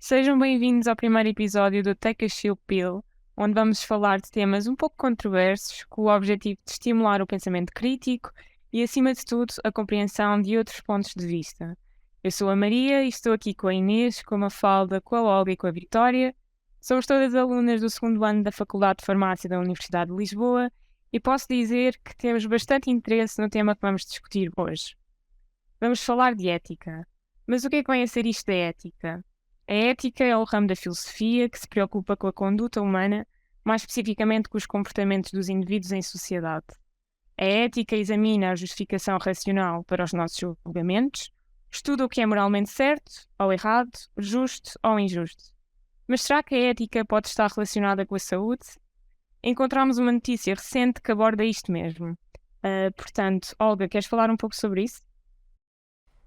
Sejam bem-vindos ao primeiro episódio do Take a Chill Pill, onde vamos falar de temas um pouco controversos, com o objetivo de estimular o pensamento crítico e, acima de tudo, a compreensão de outros pontos de vista. Eu sou a Maria e estou aqui com a Inês, com a Mafalda, com a Olga e com a Vitória. Somos todas alunas do segundo ano da Faculdade de Farmácia da Universidade de Lisboa e posso dizer que temos bastante interesse no tema que vamos discutir hoje. Vamos falar de ética. Mas o que é que vem a ser isto da ética? A ética é o ramo da filosofia que se preocupa com a conduta humana, mais especificamente com os comportamentos dos indivíduos em sociedade. A ética examina a justificação racional para os nossos julgamentos, estuda o que é moralmente certo ou errado, justo ou injusto. Mas será que a ética pode estar relacionada com a saúde? Encontramos uma notícia recente que aborda isto mesmo. Portanto, Olga, queres falar um pouco sobre isso?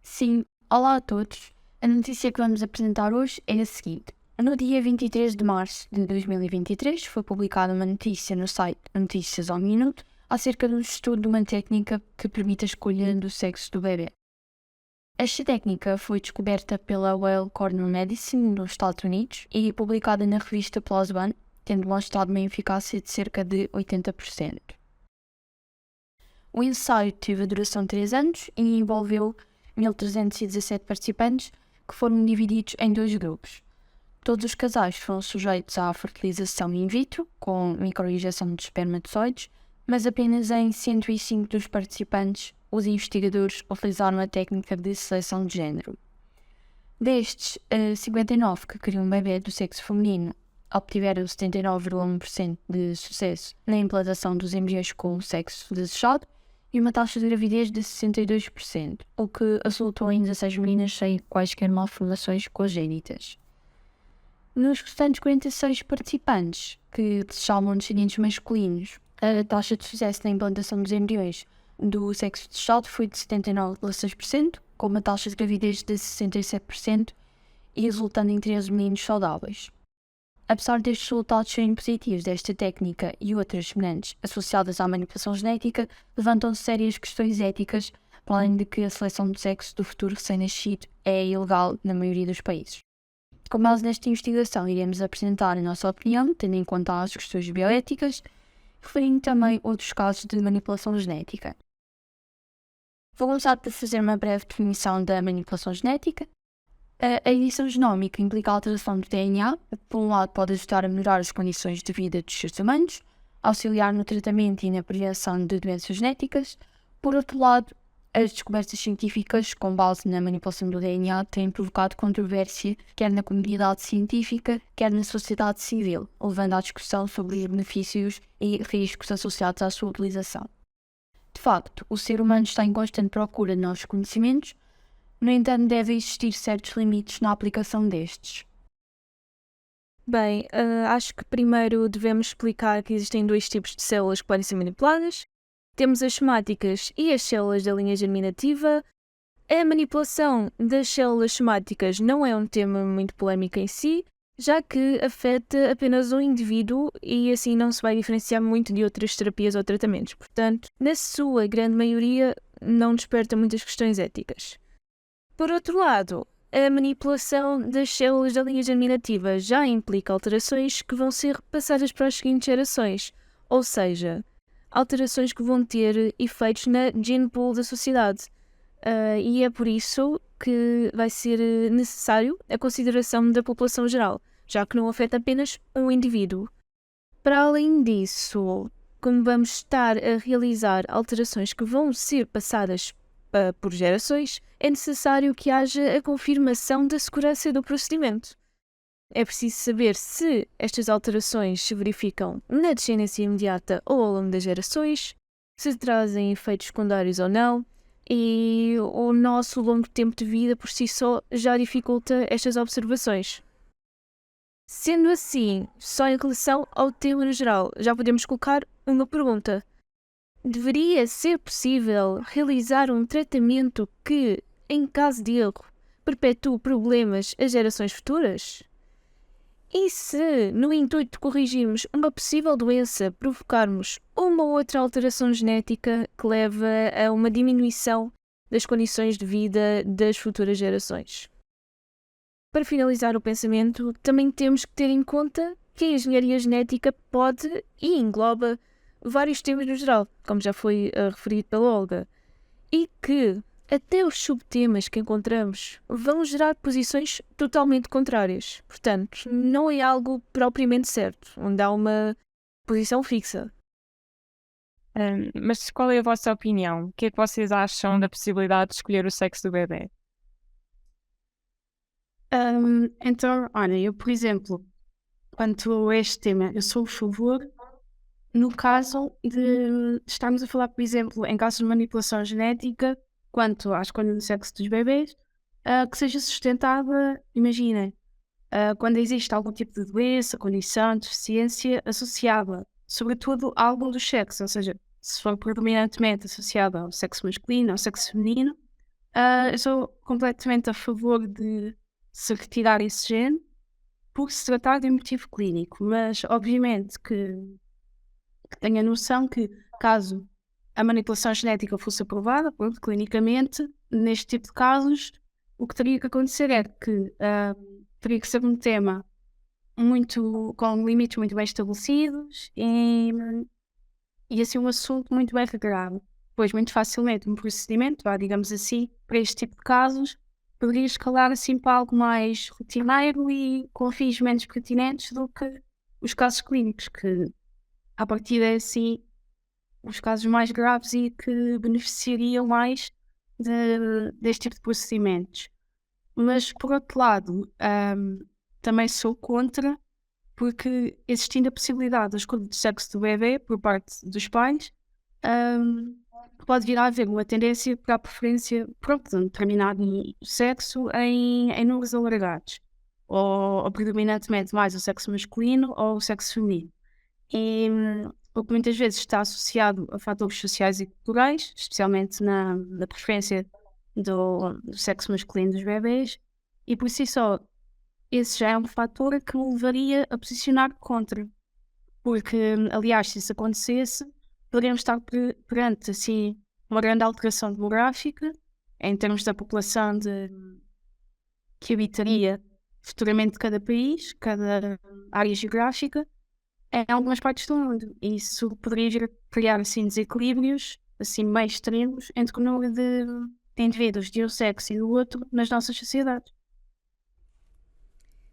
Sim, olá a todos. A notícia que vamos apresentar hoje é a seguinte. No dia 23 de março de 2023 foi publicada uma notícia no site Notícias ao Minuto acerca do estudo de uma técnica que permite a escolha do sexo do bebê. Esta técnica foi descoberta pela Weill Cornell Medicine nos Estados Unidos e publicada na revista PLOS ONE, tendo demonstrado uma eficácia de cerca de 80%. O ensaio teve a duração de 3 anos e envolveu 1.317 participantes que foram divididos em 2 grupos. Todos os casais foram sujeitos à fertilização in vitro, com microinjeção de espermatozoides, mas apenas em 105 dos participantes os investigadores utilizaram a técnica de seleção de género. Destes, 59 que queriam um bebê do sexo feminino obtiveram 79,1% de sucesso na implantação dos embriões com o sexo desejado e uma taxa de gravidez de 62%, o que resultou em 16 meninas sem quaisquer malformações congénitas. Nos restantes 46 participantes, que desejavam descendentes masculinos, a taxa de sucesso na implantação dos embriões do sexo desejado foi de 79,6%, com uma taxa de gravidez de 67% e resultando em 13 meninos saudáveis. Apesar destes resultados serem positivos desta técnica e outras semelhantes associadas à manipulação genética, levantam-se sérias questões éticas, para além de que a seleção de sexo do futuro recém-nascido é ilegal na maioria dos países. Com base nesta investigação, iremos apresentar a nossa opinião, tendo em conta as questões bioéticas, referindo também outros casos de manipulação genética. Vou começar por fazer uma breve definição da manipulação genética. A edição genómica implica a alteração do DNA, que por um lado pode ajudar a melhorar as condições de vida dos seres humanos, auxiliar no tratamento e na prevenção de doenças genéticas. Por outro lado, as descobertas científicas com base na manipulação do DNA têm provocado controvérsia quer na comunidade científica, quer na sociedade civil, levando à discussão sobre os benefícios e riscos associados à sua utilização. De facto, o ser humano está em constante procura de novos conhecimentos. No entanto, devem existir certos limites na aplicação destes. Bem, acho que primeiro devemos explicar que existem 2 tipos de células que podem ser manipuladas. Temos as somáticas e as células da linha germinativa. A manipulação das células somáticas não é um tema muito polémico em si, já que afeta apenas um indivíduo e assim não se vai diferenciar muito de outras terapias ou tratamentos. Portanto, na sua grande maioria, não desperta muitas questões éticas. Por outro lado, a manipulação das células da linha germinativa já implica alterações que vão ser repassadas para as seguintes gerações, ou seja, alterações que vão ter efeitos na gene pool da sociedade. E é por isso que vai ser necessário a consideração da população geral, já que não afeta apenas um indivíduo. Para além disso, como vamos estar a realizar alterações que vão ser passadas por gerações, é necessário que haja a confirmação da segurança do procedimento. É preciso saber se estas alterações se verificam na descendência imediata ou ao longo das gerações, se trazem efeitos secundários ou não, e o nosso longo tempo de vida por si só já dificulta estas observações. Sendo assim, só em relação ao tema no geral, já podemos colocar uma pergunta. Deveria ser possível realizar um tratamento que, em caso de erro, perpetue problemas às gerações futuras? E se, no intuito de corrigirmos uma possível doença, provocarmos uma ou outra alteração genética que leva a uma diminuição das condições de vida das futuras gerações? para finalizar o pensamento, também temos que ter em conta que a engenharia genética pode e engloba vários temas no geral, como já foi referido pela Olga, e que até os subtemas que encontramos vão gerar posições totalmente contrárias. Portanto, não é algo propriamente certo, onde há uma posição fixa. Mas qual é a vossa opinião? O que é que vocês acham da possibilidade de escolher o sexo do bebê? Então, olha, eu, por exemplo, quanto a este tema, eu sou a favor no caso de estarmos a falar, por exemplo, em casos de manipulação genética, quanto à escolha do sexo dos bebês, que seja sustentada, imaginem, quando existe algum tipo de doença, condição, deficiência associada, sobretudo a algum dos sexos, ou seja, se for predominantemente associada ao sexo masculino, ao sexo feminino, eu sou completamente a favor de se retirar esse gene por se tratar de um motivo clínico, mas obviamente que tenha noção que caso a manipulação genética fosse aprovada, pronto, clinicamente, neste tipo de casos, o que teria que acontecer é que teria que ser um tema com limites muito bem estabelecidos e assim um assunto muito bem regrado. Pois muito facilmente um procedimento, digamos assim, para este tipo de casos, poderia escalar assim para algo mais rotineiro e com fins menos pertinentes do que os casos clínicos, que a partir é assim os casos mais graves e que beneficiariam mais deste tipo de procedimentos. Mas, por outro lado, também sou contra, porque existindo a possibilidade da escolha de sexo do bebê por parte dos pais, pode vir a haver uma tendência para a preferência de um determinado sexo em números alargados, ou predominantemente mais o sexo masculino ou o sexo feminino. E o que muitas vezes está associado a fatores sociais e culturais, especialmente na preferência do sexo masculino dos bebês, e por si só, esse já é um fator que me levaria a posicionar contra. Porque, aliás, se isso acontecesse, poderíamos estar perante assim, uma grande alteração demográfica em termos da população que habitaria futuramente cada país, cada área geográfica, em algumas partes do mundo. E isso poderia vir a criar assim, desequilíbrios assim, meio extremos entre o número de indivíduos de um sexo e do outro nas nossas sociedades.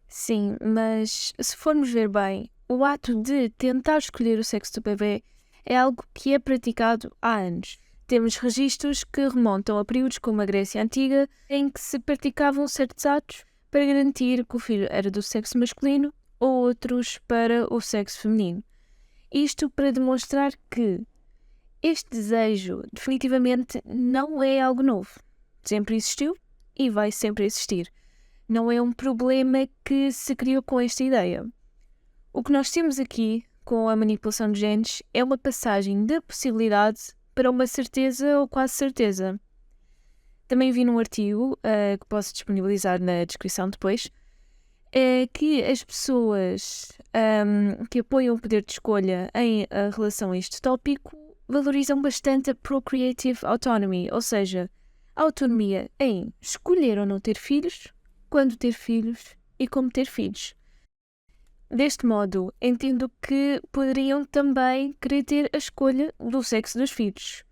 Sim, mas se formos ver bem, o ato de tentar escolher o sexo do bebê é algo que é praticado há anos. Temos registros que remontam a períodos como a Grécia Antiga, em que se praticavam certos atos para garantir que o filho era do sexo masculino ou outros para o sexo feminino. Isto para demonstrar que este desejo definitivamente não é algo novo. Sempre existiu e vai sempre existir. Não é um problema que se criou com esta ideia. O que nós temos aqui com a manipulação de genes é uma passagem da possibilidade para uma certeza ou quase certeza. Também vi num artigo, que posso disponibilizar na descrição depois, que as pessoas que apoiam o poder de escolha em relação a este tópico valorizam bastante a procreative autonomy, ou seja, a autonomia em escolher ou não ter filhos, quando ter filhos e como ter filhos. Deste modo, entendo que poderiam também querer ter a escolha do sexo dos filhos.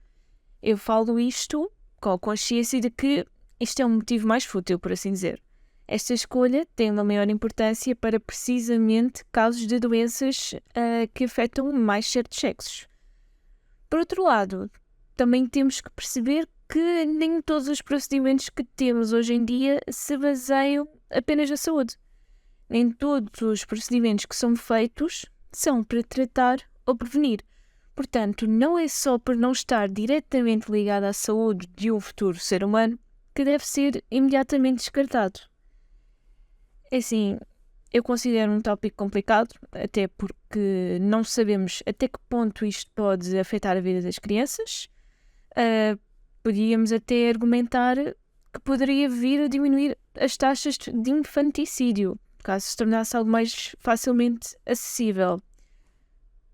Eu falo isto com a consciência de que isto é um motivo mais fútil, por assim dizer. Esta escolha tem uma maior importância para precisamente casos de doenças que afetam mais certos sexos. Por outro lado, também temos que perceber que nem todos os procedimentos que temos hoje em dia se baseiam apenas na saúde. Nem todos os procedimentos que são feitos são para tratar ou prevenir. Portanto, não é só por não estar diretamente ligado à saúde de um futuro ser humano que deve ser imediatamente descartado. É assim, eu considero um tópico complicado, até porque não sabemos até que ponto isto pode afetar a vida das crianças. Podíamos até argumentar que poderia vir a diminuir as taxas de infanticídio, caso se tornasse algo mais facilmente acessível.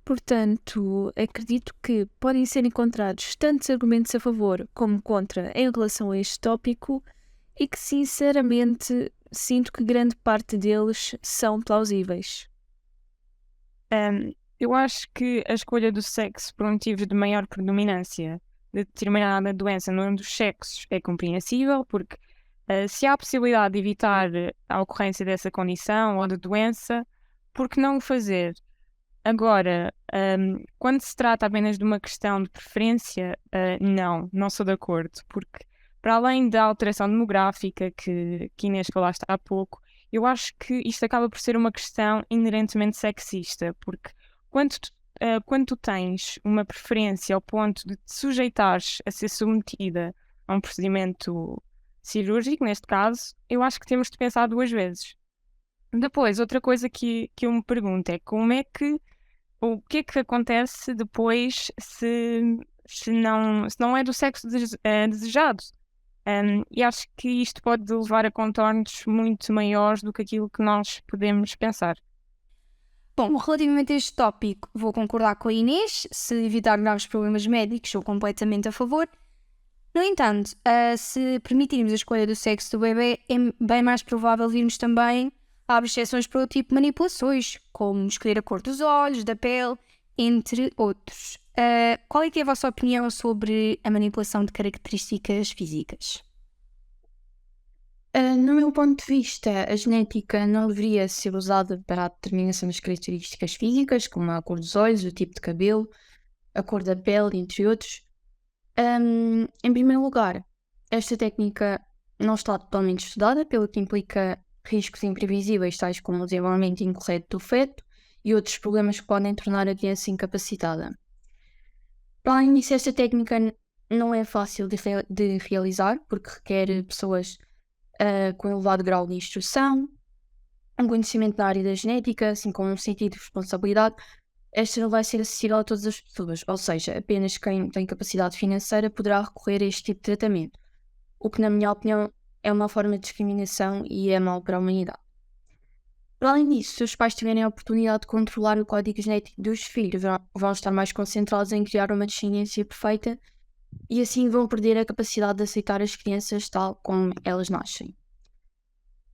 Portanto, acredito que podem ser encontrados tantos argumentos a favor como contra em relação a este tópico e que, sinceramente, sinto que grande parte deles são plausíveis. Eu acho que a escolha do sexo por motivos de maior predominância de determinada doença no âmbito dos sexos é compreensível, porque se há a possibilidade de evitar a ocorrência dessa condição ou de doença, por que não o fazer? Agora, quando se trata apenas de uma questão de preferência, não sou de acordo, porque para além da alteração demográfica que Inês falaste há pouco, eu acho que isto acaba por ser uma questão inerentemente sexista, porque quando tu tens uma preferência ao ponto de te sujeitares a ser submetida a um procedimento cirúrgico, neste caso, eu acho que temos de pensar duas vezes. Depois, outra coisa que eu me pergunto é o que é que acontece depois se não é do sexo desejado? E acho que isto pode levar a contornos muito maiores do que aquilo que nós podemos pensar. Bom, relativamente a este tópico, vou concordar com a Inês. Se evitar graves problemas médicos, sou completamente a favor. No entanto, se permitirmos a escolha do sexo do bebê, é bem mais provável virmos também a exceções para outro tipo de manipulações, como escolher a cor dos olhos, da pele, entre outros. Qual é que é a vossa opinião sobre a manipulação de características físicas? No meu ponto de vista, a genética não deveria ser usada para a determinação das características físicas, como a cor dos olhos, o tipo de cabelo, a cor da pele, entre outros. Em primeiro lugar, esta técnica não está totalmente estudada, pelo que implica riscos imprevisíveis, tais como o desenvolvimento incorreto do feto e outros problemas que podem tornar a criança incapacitada. Para além disso, esta técnica não é fácil de realizar, porque requer pessoas com elevado grau de instrução, um conhecimento na área da genética, assim como um sentido de responsabilidade. Esta não vai ser acessível a todas as pessoas, ou seja, apenas quem tem capacidade financeira poderá recorrer a este tipo de tratamento, o que, na minha opinião, é uma forma de discriminação e é mau para a humanidade. Para além disso, se os pais tiverem a oportunidade de controlar o código genético dos filhos, vão estar mais concentrados em criar uma descendência perfeita e assim vão perder a capacidade de aceitar as crianças tal como elas nascem.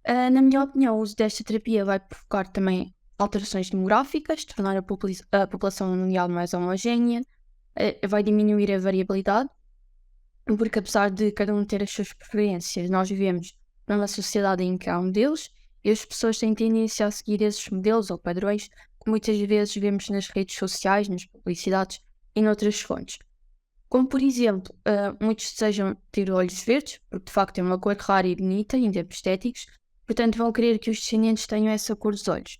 Na minha opinião, o uso desta terapia vai provocar também alterações demográficas, tornar a população mundial mais homogénea, vai diminuir a variabilidade, porque apesar de cada um ter as suas preferências, nós vivemos numa sociedade em que há modelos e as pessoas têm tendência a seguir esses modelos ou padrões que muitas vezes vemos nas redes sociais, nas publicidades e noutras fontes. Como, por exemplo, muitos desejam ter olhos verdes, porque de facto é uma cor rara e bonita em termos estéticos, portanto vão querer que os descendentes tenham essa cor dos olhos.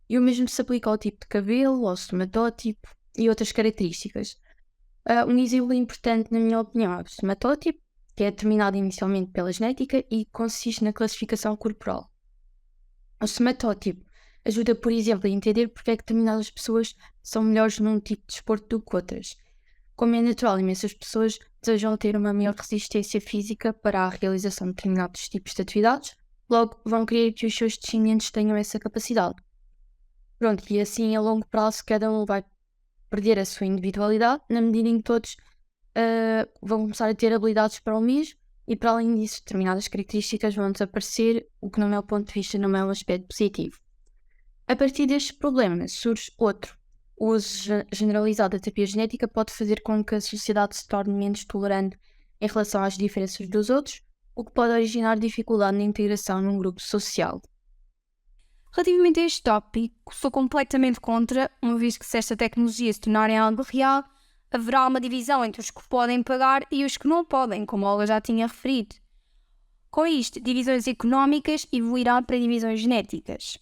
E o mesmo se aplica ao tipo de cabelo, ao somatótipo e outras características. Um exemplo importante, na minha opinião, é o somatótipo, que é determinado inicialmente pela genética e consiste na classificação corporal. O somatótipo ajuda, por exemplo, a entender porque é que determinadas pessoas são melhores num tipo de desporto do que outras. Como é natural, imensas pessoas desejam ter uma maior resistência física para a realização de determinados tipos de atividades, logo vão querer que os seus descendentes tenham essa capacidade. Pronto, e assim a longo prazo cada um vai perder a sua individualidade, na medida em que todos vão começar a ter habilidades para o mesmo e para além disso determinadas características vão desaparecer, o que no meu ponto de vista não é um aspecto positivo. A partir deste problema surge outro. O uso generalizado da terapia genética pode fazer com que a sociedade se torne menos tolerante em relação às diferenças dos outros, o que pode originar dificuldade na integração num grupo social. Relativamente a este tópico, sou completamente contra, uma vez que se esta tecnologia se tornar em algo real, haverá uma divisão entre os que podem pagar e os que não podem, como a Olga já tinha referido. Com isto, divisões económicas evoluirão para divisões genéticas.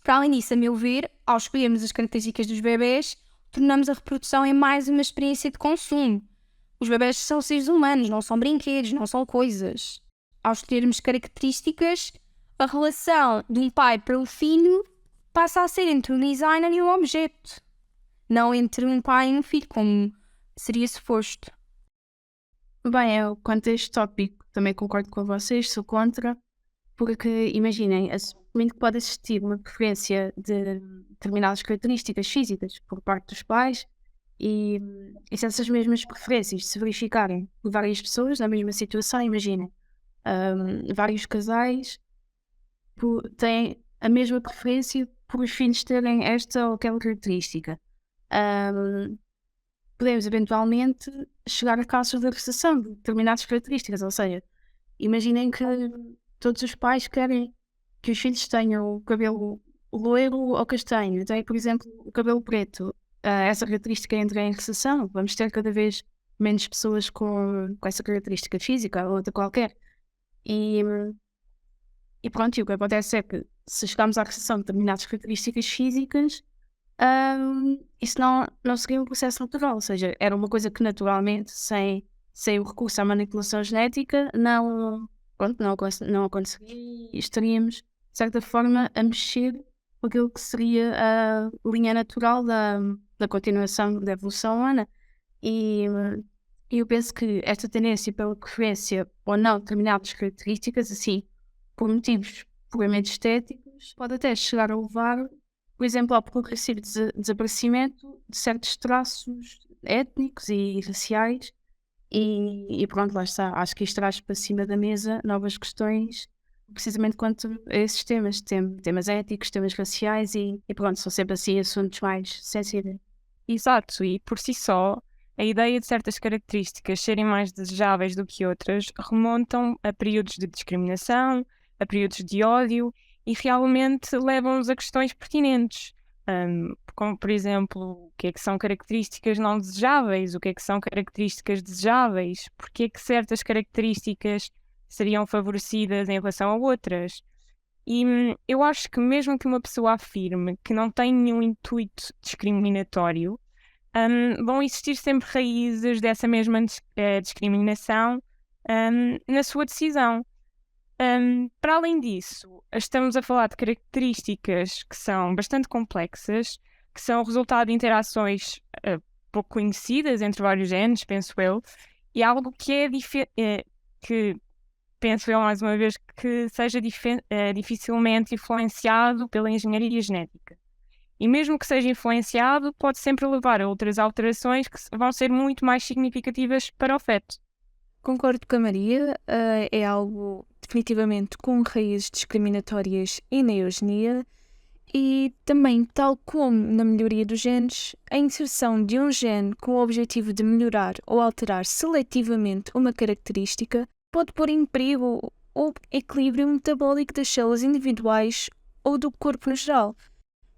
Para além disso, a meu ver, ao escolhermos as características dos bebés, tornamos a reprodução em mais uma experiência de consumo. Os bebés são seres humanos, não são brinquedos, não são coisas. Ao escolhermos características, a relação de um pai para o filho passa a ser entre um designer e um objeto, não entre um pai e um filho, como seria suposto. Bem, eu quanto a este tópico também concordo com vocês, sou contra, porque imaginem, assumindo que pode existir uma preferência de determinadas características físicas por parte dos pais e se essas mesmas preferências se verificarem por várias pessoas na mesma situação, imaginem, vários casais têm a mesma preferência por os filhos terem esta ou aquela característica. Ahm, Podemos eventualmente chegar a casos de recessão de determinadas características, ou seja, imaginem que todos os pais querem que os filhos tenham o cabelo loiro ou castanho, tem, por exemplo, o cabelo preto. Essa característica entra em recessão, vamos ter cada vez menos pessoas com essa característica física ou outra qualquer. E pronto, e o que acontece é que se chegarmos à recessão de determinadas características físicas, isso não seria um processo natural, ou seja, era uma coisa que naturalmente, sem o recurso à manipulação genética, não aconteceria e estaríamos, de certa forma, a mexer com aquilo que seria a linha natural da continuação da evolução humana. E eu penso que esta tendência pela preferência ou não de determinadas características, assim, por motivos puramente estéticos, pode até chegar a levar, por exemplo, ao progressivo desaparecimento de certos traços étnicos e raciais. E pronto, lá está. Acho que isto traz para cima da mesa novas questões, precisamente quanto a esses temas, temas éticos, temas raciais e pronto, são sempre assim assuntos mais sensíveis. Exato, e por si só, a ideia de certas características serem mais desejáveis do que outras remontam a períodos de discriminação, a períodos de ódio e realmente levam-nos a questões pertinentes, como por exemplo, o que é que são características não desejáveis, o que é que são características desejáveis, porque é que certas características seriam favorecidas em relação a outras. E eu acho que mesmo que uma pessoa afirme que não tem nenhum intuito discriminatório, vão existir sempre raízes dessa mesma discriminação na sua decisão. Para além disso, estamos a falar de características que são bastante complexas, que são resultado de interações pouco conhecidas entre vários genes, penso eu, e algo que que penso eu mais uma vez que seja dificilmente influenciado pela engenharia genética. E mesmo que seja influenciado, pode sempre levar a outras alterações que vão ser muito mais significativas para o feto. Concordo com a Maria, é algo definitivamente com raízes discriminatórias e na eugenia, e também, tal como na melhoria dos genes, a inserção de um gene com o objetivo de melhorar ou alterar seletivamente uma característica pode pôr em perigo o equilíbrio metabólico das células individuais ou do corpo no geral.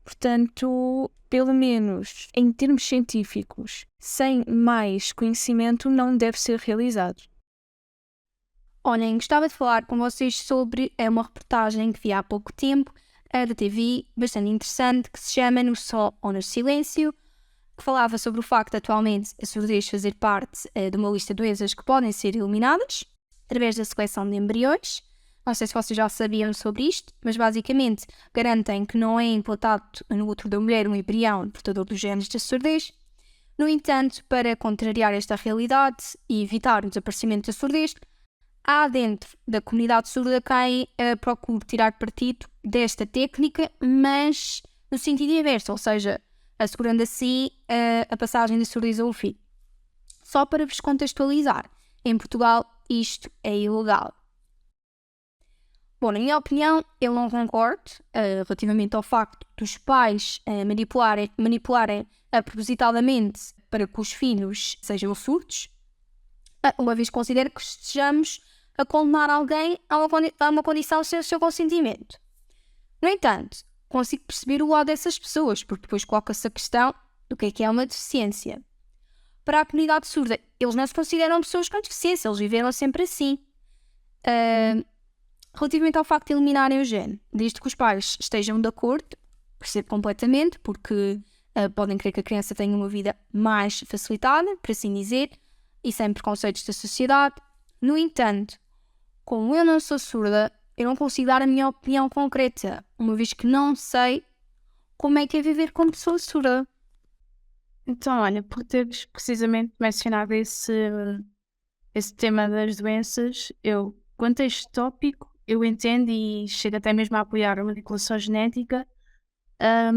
Portanto, pelo menos em termos científicos, sem mais conhecimento não deve ser realizado. Olhem, gostava de falar com vocês sobre uma reportagem que vi há pouco tempo da TV, bastante interessante, que se chama No Som ou no Silêncio, que falava sobre o facto de atualmente a surdez fazer parte de uma lista de doenças que podem ser eliminadas através da seleção de embriões. Não sei se vocês já sabiam sobre isto, mas basicamente garantem que não é implantado no útero da mulher um embrião portador dos genes da surdez. No entanto, para contrariar esta realidade e evitar o desaparecimento da surdez, há dentro da comunidade surda quem procura tirar partido desta técnica, mas no sentido inverso, ou seja, assegurando assim a passagem da surdez ao filho. Só para vos contextualizar, em Portugal isto é ilegal. Bom, na minha opinião, eu não concordo relativamente ao facto dos pais manipularem propositadamente para que os filhos sejam surdos, uma vez que considero que estejamos a condenar alguém a uma condição sem o seu consentimento. No entanto, consigo perceber o lado dessas pessoas, porque depois coloca-se a questão do que é uma deficiência. Para a comunidade surda, eles não se consideram pessoas com deficiência, eles viveram sempre assim. Relativamente ao facto de eliminarem o gene, desde que os pais estejam de acordo, percebo completamente, porque podem querer que a criança tenha uma vida mais facilitada, por assim dizer, e sem preconceitos da sociedade. No entanto, como eu não sou surda, eu não consigo dar a minha opinião concreta, uma vez que não sei como é que é viver como pessoa surda. Então, olha, por teres precisamente mencionado esse tema das doenças, quanto a este tópico, eu entendo e chego até mesmo a apoiar a manipulação genética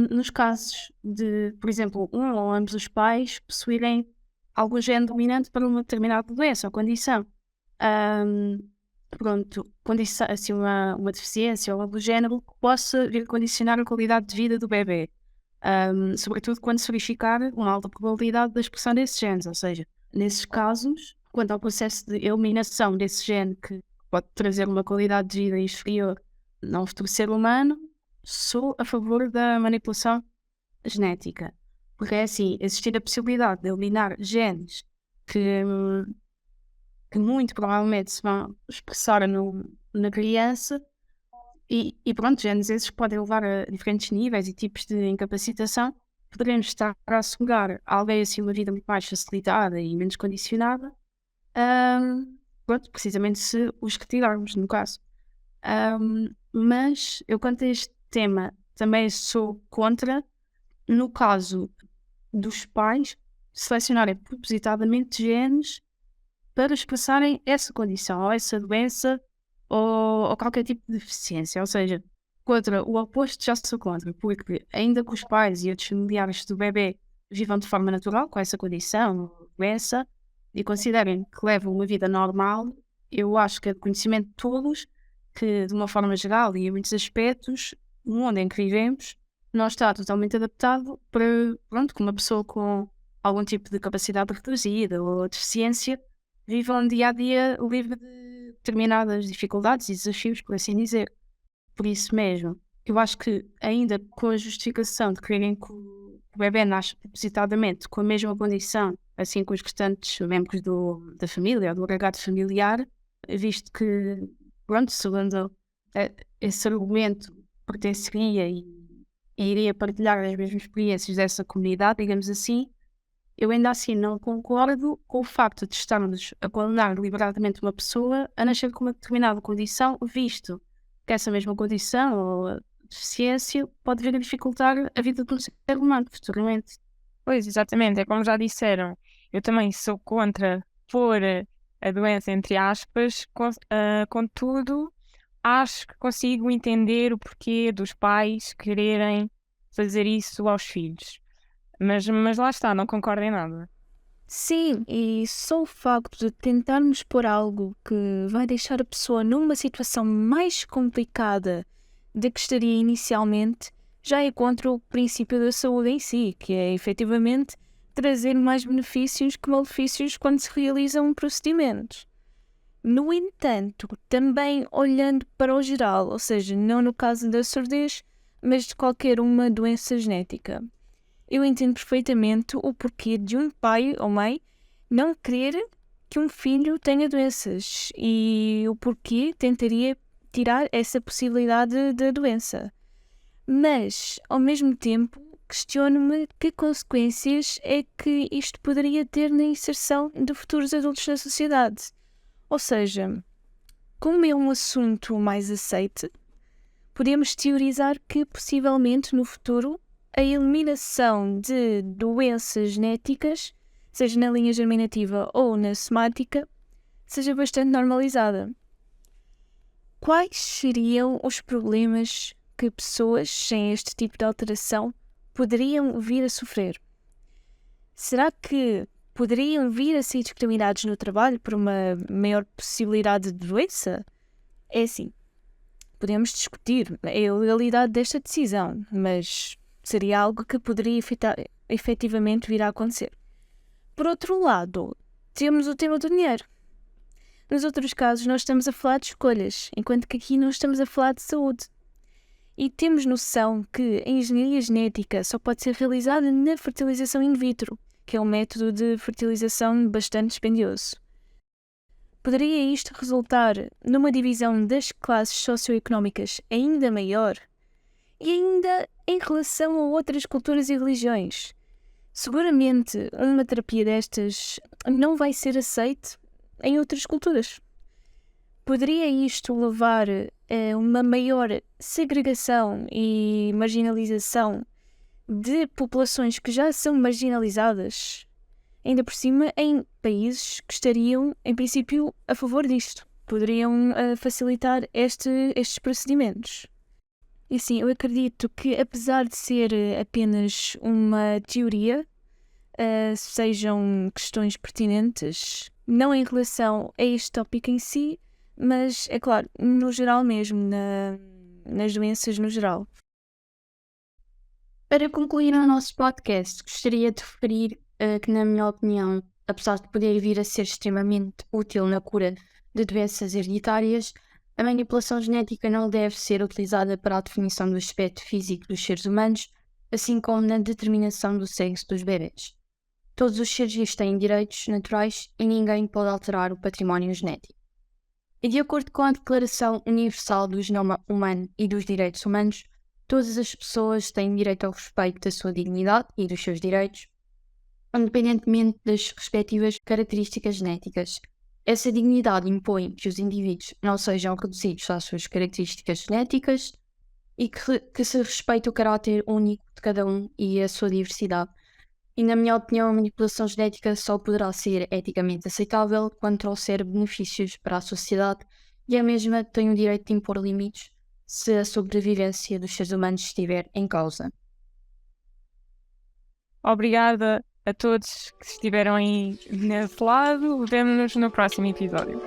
nos casos de, por exemplo, um ou ambos os pais possuírem algum gene dominante para uma determinada doença ou condição. pronto, assim, uma deficiência ou algo do género que possa vir condicionar a qualidade de vida do bebê. Sobretudo quando se verificar uma alta probabilidade da expressão desses genes, ou seja, nesses casos, quanto ao processo de eliminação desse gene que pode trazer uma qualidade de vida inferior a um futuro ser humano, sou a favor da manipulação genética. Porque é assim, existir a possibilidade de eliminar genes que, que muito provavelmente se vão expressar na criança e pronto, genes esses que podem levar a diferentes níveis e tipos de incapacitação, poderemos estar a assegurar a alguém assim uma vida muito mais facilitada e menos condicionada, pronto, precisamente se os retirarmos, no caso. Mas eu quanto a este tema também sou contra, no caso dos pais selecionarem propositadamente genes para expressarem essa condição, ou essa doença, ou qualquer tipo de deficiência. Ou seja, contra o oposto já sou contra, porque ainda que os pais e outros familiares do bebê vivam de forma natural com essa condição, ou doença, e considerem que levam uma vida normal, eu acho que é de conhecimento de todos que, de uma forma geral e em muitos aspectos, o mundo em que vivemos não está totalmente adaptado para, pronto, que uma pessoa com algum tipo de capacidade reduzida ou deficiência viva um dia-a-dia livre de determinadas dificuldades e desafios, por assim dizer. Por isso mesmo, eu acho que ainda com a justificação de quererem que o bebê nasça propositadamente com a mesma condição, assim com os restantes membros da família ou do agregado familiar, visto que, pronto, segundo esse argumento, pertenceria e iria partilhar as mesmas experiências dessa comunidade, digamos assim, eu ainda assim não concordo com o facto de estarmos a condenar deliberadamente uma pessoa a nascer com uma determinada condição, visto que essa mesma condição ou deficiência pode vir a dificultar a vida de um ser humano futuramente. Pois, exatamente, é como já disseram, eu também sou contra pôr a doença entre aspas, contudo, acho que consigo entender o porquê dos pais quererem fazer isso aos filhos. Mas lá está, não concordo em nada. Sim, e só o facto de tentarmos pôr algo que vai deixar a pessoa numa situação mais complicada do que estaria inicialmente já é contra o princípio da saúde em si, que é efetivamente trazer mais benefícios que malefícios quando se realiza um procedimento. No entanto, também olhando para o geral, ou seja, não no caso da surdez, mas de qualquer uma doença genética, eu entendo perfeitamente o porquê de um pai ou mãe não querer que um filho tenha doenças e o porquê tentaria tirar essa possibilidade da doença. Mas, ao mesmo tempo, questiono-me que consequências é que isto poderia ter na inserção de futuros adultos na sociedade. Ou seja, como é um assunto mais aceite, podemos teorizar que possivelmente no futuro a eliminação de doenças genéticas, seja na linha germinativa ou na somática, seja bastante normalizada. Quais seriam os problemas que pessoas sem este tipo de alteração poderiam vir a sofrer? Será que poderiam vir a ser discriminados no trabalho por uma maior possibilidade de doença? É assim, podemos discutir a legalidade desta decisão, mas seria algo que poderia efetivamente vir a acontecer. Por outro lado, temos o tema do dinheiro. Nos outros casos, nós estamos a falar de escolhas, enquanto que aqui não estamos a falar de saúde. E temos noção que a engenharia genética só pode ser realizada na fertilização in vitro, que é um método de fertilização bastante dispendioso. Poderia isto resultar numa divisão das classes socioeconómicas ainda maior? E ainda em relação a outras culturas e religiões. Seguramente uma terapia destas não vai ser aceite em outras culturas. Poderia isto levar a uma maior segregação e marginalização de populações que já são marginalizadas, ainda por cima em países que estariam, em princípio, a favor disto. Poderiam facilitar estes procedimentos. E sim, eu acredito que, apesar de ser apenas uma teoria, sejam questões pertinentes, não em relação a este tópico em si, mas é claro, no geral mesmo, nas doenças no geral. Para concluir o nosso podcast, gostaria de referir que, na minha opinião, apesar de poder vir a ser extremamente útil na cura de doenças hereditárias, a manipulação genética não deve ser utilizada para a definição do aspecto físico dos seres humanos, assim como na determinação do sexo dos bebês. Todos os seres vivos têm direitos naturais e ninguém pode alterar o património genético. E de acordo com a Declaração Universal do Genoma Humano e dos Direitos Humanos, todas as pessoas têm direito ao respeito da sua dignidade e dos seus direitos, independentemente das respectivas características genéticas. Essa dignidade impõe que os indivíduos não sejam reduzidos às suas características genéticas e que se respeite o caráter único de cada um e a sua diversidade. E, na minha opinião, a manipulação genética só poderá ser eticamente aceitável quando trouxer benefícios para a sociedade e a mesma tem o direito de impor limites se a sobrevivência dos seres humanos estiver em causa. Obrigada a todos que estiveram aí nesse lado. Vemo-nos no próximo episódio.